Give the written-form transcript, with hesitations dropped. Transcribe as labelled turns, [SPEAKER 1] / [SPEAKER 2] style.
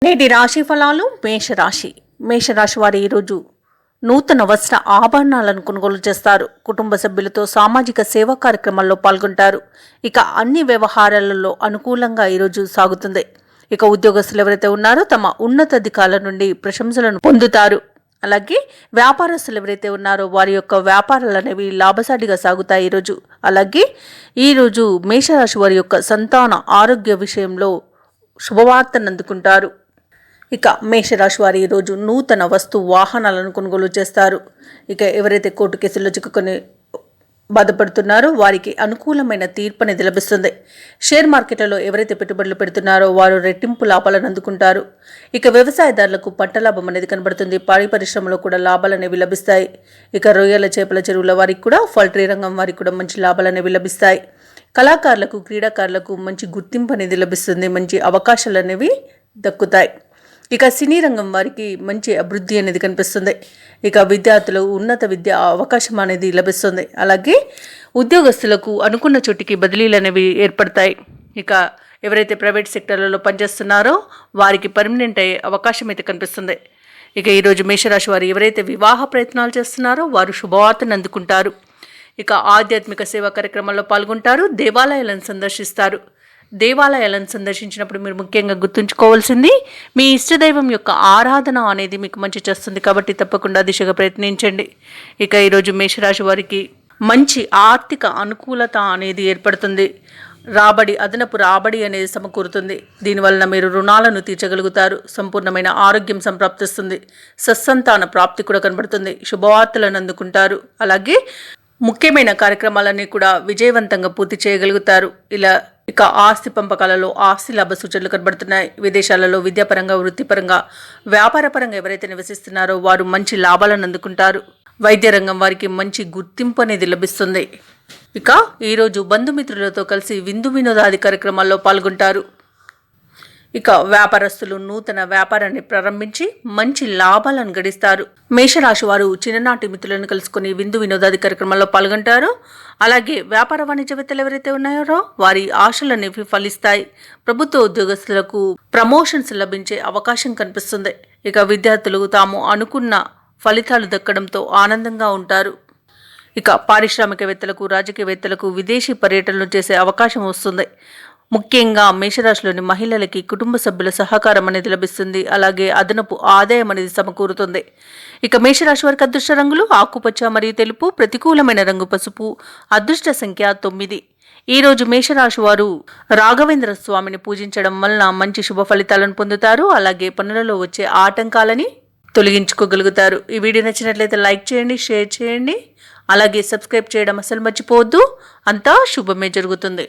[SPEAKER 1] నేటి రాశి ఫలాలు. మేషరాశి వారు ఈరోజు నూతన వస్త్ర ఆభరణాలను కొనుగోలు చేస్తారు. కుటుంబ సభ్యులతో సామాజిక సేవా కార్యక్రమాల్లో పాల్గొంటారు. ఇక అన్ని వ్యవహారాలలో అనుకూలంగా ఈరోజు సాగుతుంది. ఇక ఉద్యోగస్తులు ఎవరైతే ఉన్నారో తమ ఉన్నతాధికారుల నుండి ప్రశంసలను పొందుతారు. అలాగే వ్యాపారస్తులు ఎవరైతే ఉన్నారో వారి యొక్క వ్యాపారాలు అనేవి లాభసాటిగా సాగుతాయి ఈరోజు. అలాగే ఈరోజు మేషరాశి వారి యొక్క సంతాన ఆరోగ్య విషయంలో శుభవార్తను అందుకుంటారు. ఇక మేషరాశి వారు ఈరోజు నూతన వాహనాలను కొనుగోలు చేస్తారు. ఇక ఎవరైతే కోర్టు కేసుల్లో చిక్కుకొని బాధపడుతున్నారో వారికి అనుకూలమైన తీర్పు అనేది లభిస్తుంది. షేర్ మార్కెట్లలో ఎవరైతే పెట్టుబడులు పెడుతున్నారో వారు రెట్టింపు లాభాలను అందుకుంటారు. ఇక వ్యవసాయదారులకు పంట లాభం అనేది కనబడుతుంది. పాడి పరిశ్రమలో కూడా లాభాలు అనేవి లభిస్తాయి. ఇక రొయ్యల చేపల చెరువుల వారికి కూడా, పౌల్ట్రీ రంగం వారికి కూడా మంచి లాభాలు అనేవి లభిస్తాయి. కళాకారులకు, క్రీడాకారులకు మంచి గుర్తింపు అనేది లభిస్తుంది. మంచి అవకాశాలు అనేవి దక్కుతాయి. ఇక సినీ రంగం వారికి మంచి అభివృద్ధి అనేది కనిపిస్తుంది. ఇక విద్యార్థులు ఉన్నత విద్య అవకాశం అనేది లభిస్తుంది. అలాగే ఉద్యోగస్తులకు అనుకున్న చోటికి బదిలీలు అనేవి ఏర్పడతాయి. ఇక ఎవరైతే ప్రైవేట్ సెక్టర్లలో పనిచేస్తున్నారో వారికి పర్మనెంట్ అయ్యే అవకాశం అయితే కనిపిస్తుంది. ఇక ఈరోజు మేషరాశి వారు ఎవరైతే వివాహ ప్రయత్నాలు చేస్తున్నారో వారు శుభవార్తను అందుకుంటారు. ఇక ఆధ్యాత్మిక సేవా కార్యక్రమాల్లో పాల్గొంటారు. దేవాలయాలను సందర్శించినప్పుడు మీరు ముఖ్యంగా గుర్తుంచుకోవాల్సింది మీ ఇష్టదైవం యొక్క ఆరాధన అనేది మీకు మంచి చేస్తుంది. కాబట్టి తప్పకుండా దిశగా ప్రయత్నించండి. ఇక ఈరోజు మేషరాశి వారికి మంచి ఆర్థిక అనుకూలత అనేది ఏర్పడుతుంది. అదనపు రాబడి అనేది సమకూరుతుంది. దీనివలన మీరు రుణాలను తీర్చగలుగుతారు. సంపూర్ణమైన ఆరోగ్యం సంప్రాప్తిస్తుంది. సత్సంతాన ప్రాప్తి కూడా కనబడుతుంది. శుభవార్తలను అందుకుంటారు. అలాగే ముఖ్యమైన కార్యక్రమాలన్నీ కూడా విజయవంతంగా పూర్తి చేయగలుగుతారు. ఇక ఆస్తి పంపకాలలో ఆస్తి లాభ సూచనలు కనబడుతున్నాయి. విదేశాలలో విద్యాపరంగా, వృత్తిపరంగా, వ్యాపారపరంగా ఎవరైతే నివసిస్తున్నారో వారు మంచి లాభాలను అందుకుంటారు. వైద్య రంగం వారికి మంచి గుర్తింపు అనేది లభిస్తుంది. ఇక ఈరోజు బంధుమిత్రులతో కలిసి విందు వినోదాది కార్యక్రమాల్లో పాల్గొంటారు. ఇక వ్యాపారస్తులు నూతన వ్యాపారాన్ని ప్రారంభించి మంచి లాభాలను గడిస్తారు. మేషరాశి వారు చిన్ననాటి మిత్రులను కలుసుకుని విందు వినోదాది కార్యక్రమాల్లో పాల్గొంటారు. అలాగే వ్యాపార వాణిజ్యవేత్తలు ఎవరైతే ఉన్నారో వారి ఆశలనేవి ఫలిస్తాయి. ప్రభుత్వ ఉద్యోగస్తులకు ప్రమోషన్స్ లభించే అవకాశం కనిపిస్తుంది. ఇక విద్యార్థులు తాము అనుకున్న ఫలితాలు దక్కడంతో ఆనందంగా ఉంటారు. ఇక పారిశ్రామికవేత్తలకు, రాజకీయవేత్తలకు విదేశీ పర్యటనలు చేసే అవకాశం వస్తుంది. ముఖ్యంగా మేషరాశిలోని మహిళలకి కుటుంబ సభ్యుల సహకారం అనేది లభిస్తుంది. అలాగే అదనపు ఆదాయం అనేది సమకూరుతుంది. ఇక మేషరాశి వారికి అదృష్ట రంగులు ఆకుపచ్చ మరియు తెలుపు. ప్రతికూలమైన రంగు పసుపు. అదృష్ట సంఖ్య 9. ఈరోజు మేషరాశి వారు రాఘవేంద్ర స్వామిని పూజించడం వలన మంచి శుభ ఫలితాలను పొందుతారు. అలాగే పనులలో వచ్చే ఆటంకాలని తొలగించుకోగలుగుతారు. ఈ వీడియో నచ్చినట్లయితే లైక్ చేయండి, షేర్ చేయండి. అలాగే సబ్స్క్రైబ్ చేయడం అసలు మర్చిపోవద్దు. అంతా శుభమే జరుగుతుంది.